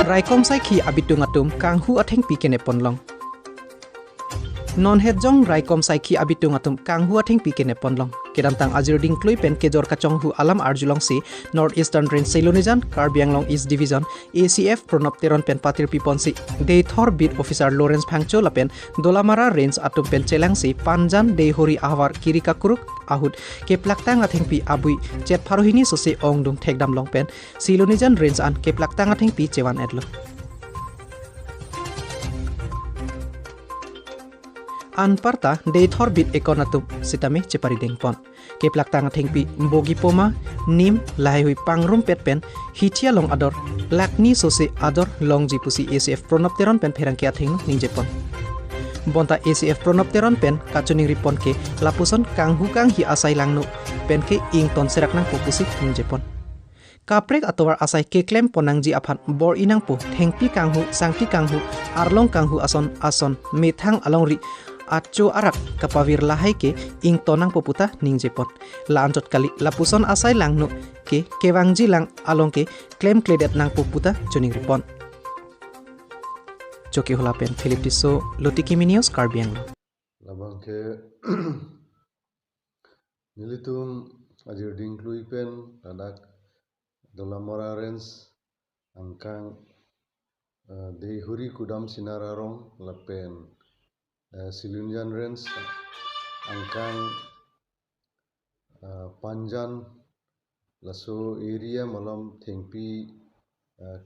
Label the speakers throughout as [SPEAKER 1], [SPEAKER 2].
[SPEAKER 1] Raikom sai khi abitung atum kang hu atheng pi kene ponlong. Non het jong raikom sai khi abitung atum kang hu atheng pi kene ponlong. Kedam tang azir ding klui pen kejor kachong hu alam arjulong si North Eastern Range Seilonijan Karbi Anglong East Division ACF pronopteron pen patir pipon si de thor bid officer Lawrence Phangcho lapen Dolamara Range atum pen chelang si Panjan de hori ahwar kirika kuruk ahut keplaktang atheng pi abui chet pharohini sose ongdum thekdam long pen Seilonijan Range an keplaktang atheng pi chewan edlo. Anparta de thor bit ekonatum sitame cepari dengpon keplak tang thengpi bogi poma nim lai hui pangrum pet pen hitia long ador lakni sose ador long jipusi ACF pronopteron pen pherangkia theng ningjepon bonta ACF pronopteron pen kachuning ripon ke lapuson kanghu kang hi asai langnu pen ke ing ton serak nang popusi ningjepon kaprek atowar asai ke klem ponangji aphan bor inang pu thengpi kanghu sangti kanghu arlong kanghu ason methang alongri acho arak kapawir lahai ke ing tonang poputa ningjepon la anjot kali lapuson asai langnu ke kewangji lang along ke claim kledet nang poputa joning ripon choki holapen Philip Tiso Lotiki Minios Karbi Anglong
[SPEAKER 2] labang ke nilitum ajir ding klui pen ladak Dolamara Range angkang de huri kudam sinararong lapen Seilonijan Range angkang Panjan laso area malam thengpi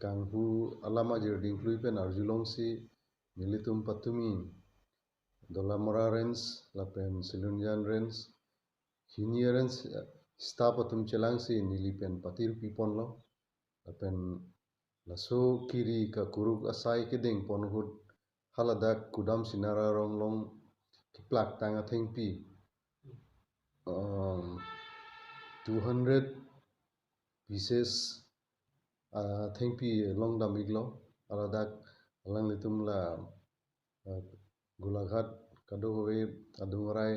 [SPEAKER 2] kanghu alama jir ding klui pen arjulong si nilitum patumi Dolamara Range lapen Seilonijan Range hini range staff atum chelang si nilipen patir pipon lo lapen laso kiri ka kuruk asai kedeng ponhut haladak kudam sinara rong long kiplak tanga thengpi 200 pieces thengpi long damiglo haladak alang litum la gulaghat kado howe adungarai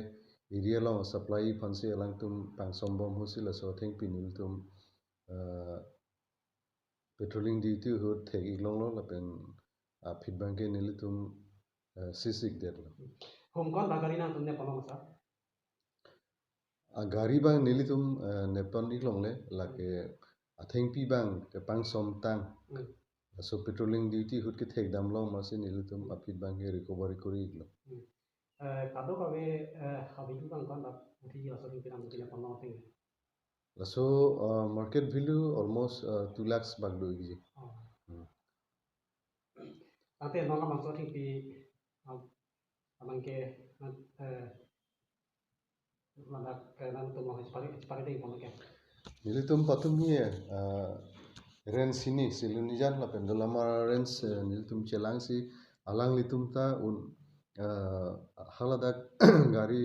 [SPEAKER 2] area long supply phansi alang tum pangsombom husila so thengpi niltum patrolling duty hut thegi long lo lapen feedback ke nilitum sisik det lo
[SPEAKER 1] hom kon bagari nang tumne polong sa
[SPEAKER 2] gari bang nilitum nepon iklong le lake athengpi bang ke pangsom tang so patrolling duty hut ke thek dam long mase nilitum feedback ke recovery kori iglo
[SPEAKER 1] kado kawe habitu bang kon da uthi asori pinam uthi polong thing
[SPEAKER 2] so market value almost 2 lakhs bagdo igi
[SPEAKER 1] ate nonga bangso thing pi amangke ladak nan tum spari dei polong
[SPEAKER 2] nilitum patumi ren sini Seilonijan la Dolamara Range nilitum chelang si alang litum ta un haladak gari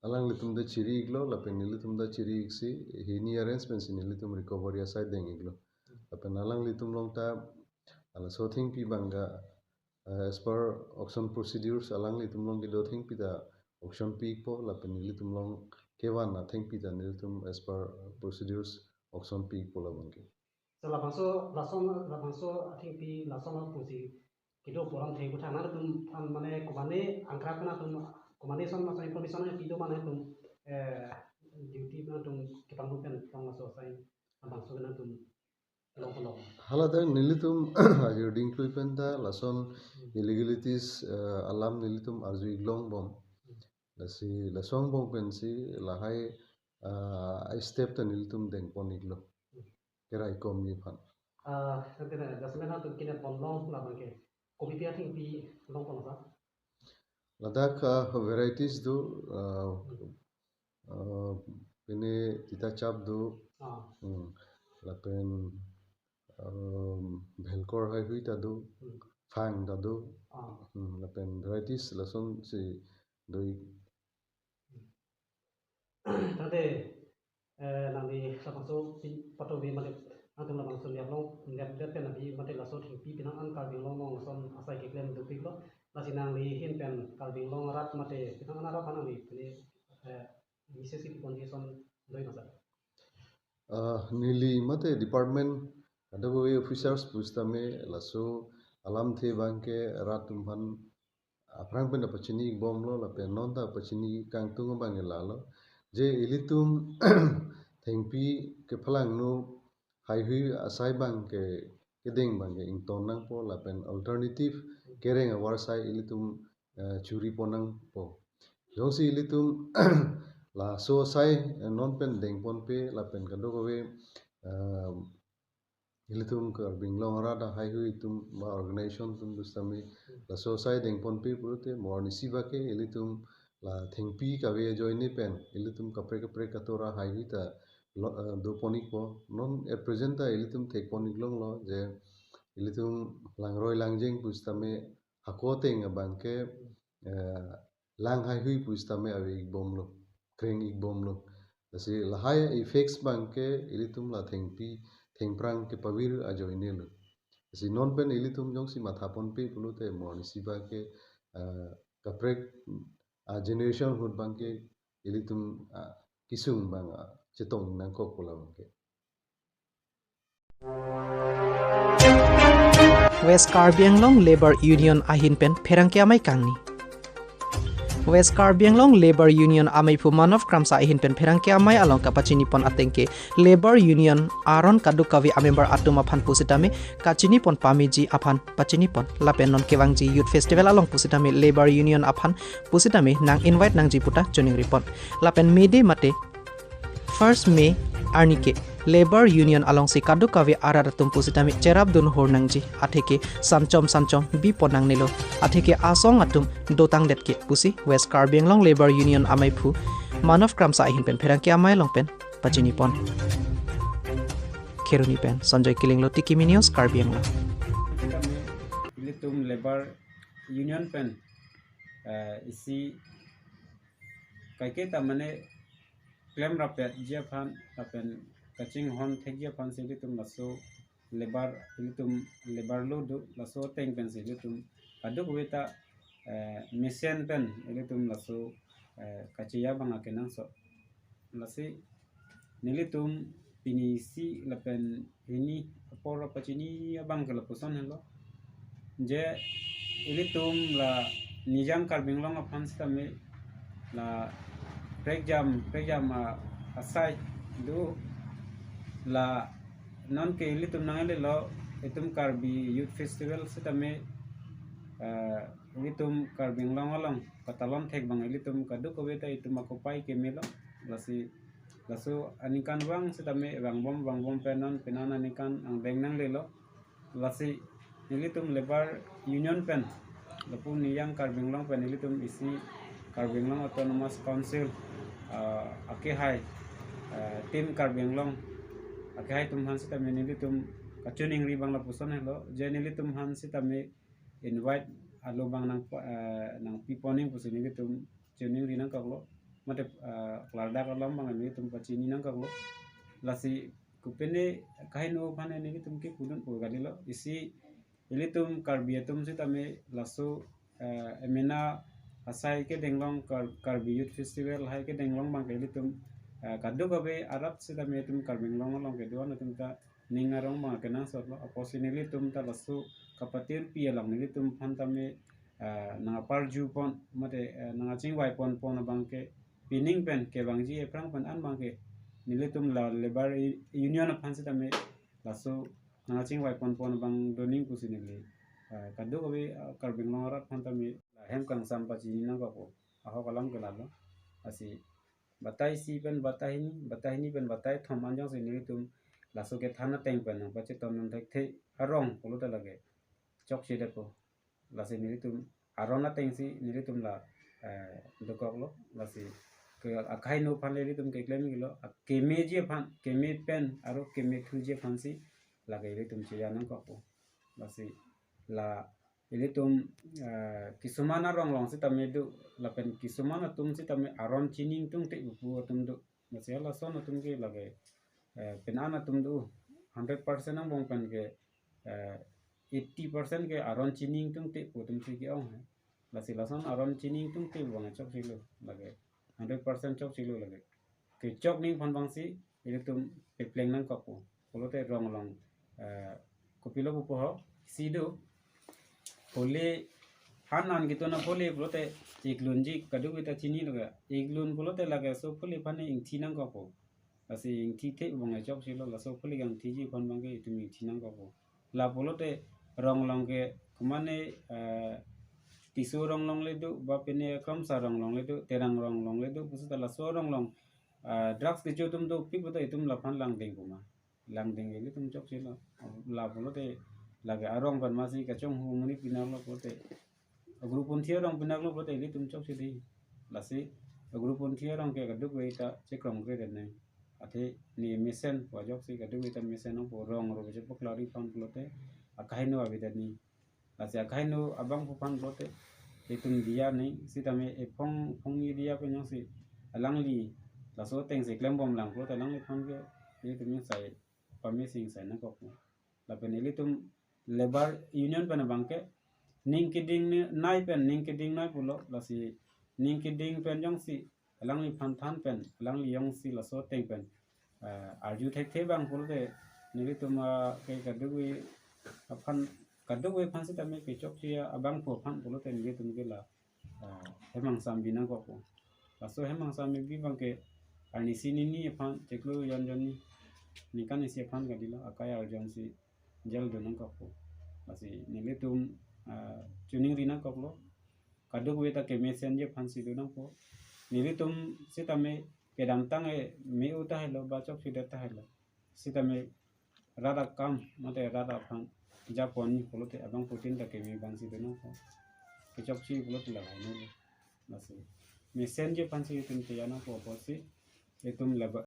[SPEAKER 2] alang litum da chiri iglo la nilitum da chiri iksi hini arrangement si nilitum recovery aside deng iglo la alang litum long ta ala so thing pi banga as per auction procedures alang litum long gido thing pi da auction pi po la nilitum long kewan na thing pi da nilitum as per procedures auction pi po la bangke
[SPEAKER 1] so labanso athing pi lason pusi kido poram thei kutha na tum than mane kumane angkra kana tum kumane son ma information na kido mane tum duty na tum kipang pen tong so sai labanso na tum long
[SPEAKER 2] halada nilitum ajir ding klui penta lason illegalities alam nilitum arju iglong bom lasi lasong bom pensi lahai step ta nilitum deng pon iglo kera ikom ni phan
[SPEAKER 1] tena dasmena tum kine ponlong la bangke kopi pia thing pi long pon sa
[SPEAKER 2] ladak varieties do pene tita chap do lapen bhelkor hai hui ta do phang da do lapen varieties lason si doi
[SPEAKER 1] tade nami labanso pato bi mane antum labanso liablong liap det pen abi mate laso thing pi pinang an kalbing long mong son asai ke klem du piklo lasinang li hin pen kalbing long rat mate pinang an rat panang li pene misesi condition doi masa
[SPEAKER 2] nili mate department Ada beberapa officers pustame laso alam the bangke ratum pan aprang pen dapat cini bom lo la pen non ta pacini kang tung bang lalo je ilitum thengpi ke phalang no hai hui asai bang ke ding bang ke ing tonang po la pen alternative kereng awar sai ilitum curi ponang po jong si ilitum la so sai non pen deng pon pe la pen kado we ilitum kar binglong rada hai hui tum ma organization tum bustami la so sai deng pon pe purute morni siba ke ilitum la thengpi ka we join ni pen ilitum kapre katora hai hui ta do ponik po non e presenta ilitum thek ponik long lo je ilitum langroi langjeng bustami hakote nga bangke lang hai hui bustami awe bom lo kreng ik bom lo kasi lahai effects bangke ilitum la thengpi thengprang ke pawir ajo inelo si non pen ilitum jong si mathapon pe pulute morni siba ke kaprek generation hut bangke ilitum kisung bang cetong nangkok pula bangke
[SPEAKER 1] West Karbi Anglong Labor Union ahin pen pherang ke amai kangni West Karbi Anglong Labor Union amai pu man of kramsa ahin pen pherang ke amai along kapachini pon atengke Labor Union aron kadu kawi amember atuma phan pusitame kachini pon pamiji aphan pachini pon lapen non kewangji youth festival along pusitame Labor Union aphan pusitame nang invite nang jiputa joining report lapen mede mate 1st May arnike Labor Union along si kadu kawi araratum pusitami cerap dun hornangji atheke sanchom bi ponang nilo atheke asong atum dotang detke pusi West Karbi Anglong Labor Union amai phu manov kramsa ahin pen pherang ke amai long pen pachini pon kheruni pen Sanjay Kilinglo Tikimi News Karbi Anglong
[SPEAKER 3] Ilitum Labor Union pen isi kaike tamane claim rapet je phan apen kaching hon thegya phan silitum laso ilitum labor lo do laso teng pen silitum adu weta mission pen ilitum laso kachiya banga kenang so lasi nilitum pinisi lapen ini apora pachini abang ke lapuson hello je ilitum la nijang karbinglong aphan stame la prekjam asai do la non ke ilitum nangale lo itum karbi youth festival setame ilitum karbinglong along katalon thek bang ilitum kadu kobeta itum akopai ke melo lasi laso anikan bang setame bang bom penon anikan ang dengnang lelo lasi ilitum Labor Union pen lapun niyang karbinglong pen ilitum isi Karbinglong Autonomous Council akihai tim Karbinglong akihai tum han sita menili tum kacuning ri bang lapuson hello jenili tum han sita me invite alo bang nang piponing pusini tum cuning ri nang kaklo mate klarda kalam bang ni tum pacini nang kaklo lasi kupene kaino phane ni tum ki pudun purgalilo isi ilitum karbiatum sita me laso emena asai ke denglong karbi youth festival hai ke denglong bang ke litum kadu kabe arab sida metum karbinglong long ke duan tum ta ningarong bang ke nang sotlo aposinili tum ta lasu kapatir pi along ni tum phantame na parju pon mate na ching wai pon bang ke pining pen ke bang ji eprang pan an bang ke nilitum la Labor Union phan sida me lasu na ching wai pon bang doning kusinili kadu kabe karbinglong arab phantame hem kang sampa chini na ko aho kalam ke lalo asi batai si pen batai ni pen batai thom anjang se ni tum laso ke thana teng pen na bache ton nan thek the arong polo ta lage chok si depo lasi ni tum arona teng si ni tum la dokok lo lasi ke akai no phan le tum ke klem gilo keme je phan keme pen aro keme thu je phan si lage tum chi janang ko lasi la ilitum kisumana rong long sita medu lapen kisumana tum sita me aron chining tung te upu tum du masela son tum ke lage penana tum du 100% ang bong pen ke 80% ke aron chining tung te tum si ke ong lasi lason aron chining tung te bang chok silu lage 100% chok silu lage ke chok ning phan bang si ilitum pepleng nang kapu polote rong long kopilo pupo sidu pole hanan gitu na pole pulote iglunji kadu kita cini loga iglun pulote laga so pole pane ing tinang kopo lasi ing tite bunga job silo la so pole yang tiji kon bangke itu ing tinang kopo la pulote rong long ke kumane tisu rong long ledu bapene kam sa rong long ledu terang rong long ledu pusuta la so rong long drugs ke tum do pi puto itum la pan lang ding kuma lang ding ini tum job silo la pulote laga arong ban masih kacong humuni pinar lo pulote grup untia orang pindah lo berarti ini tum cok sih lasi grup untia orang kayak kaduk kita cek rom kre dan ate ni mesen wajok sih kaduk kita mesen orang porong orang macam poklari pan pelote akahin no abis ni lasi akahin no abang pupan pelote itu dia nih si tame pong ni dia penyong si alang li laso teng si klem bom lang pelote alang li pan ke ini tumnya saya pamising saya nak kok lapen ini tum lebar union pada bangke Ninkiding nai pen ninkiding nai pulo lasi ninkiding pen yang si alang li pantan pen alang li yang si laso teng pen arju tek bang pulo de nili tuma ke kadui pan si tame ke chok sia abang po pan pulo te nili tum ke la hemang sam bina ko po laso hemang sam bi bang ke ani sini ni pan teklo yon ni nikan isi pan kadila akaya arjon si jal donang ko po lasi nili tum tuning rina koplo kaduk weta ke messenger fansi dunang po nilitum sitame kedam tange me uta hello bachok sidata hello sitame rada kam mate rada fan japon polote abang putin ta ke me bangsi dunang po kechok si polote la no nasi messenger fansi tum te yana po si etum laba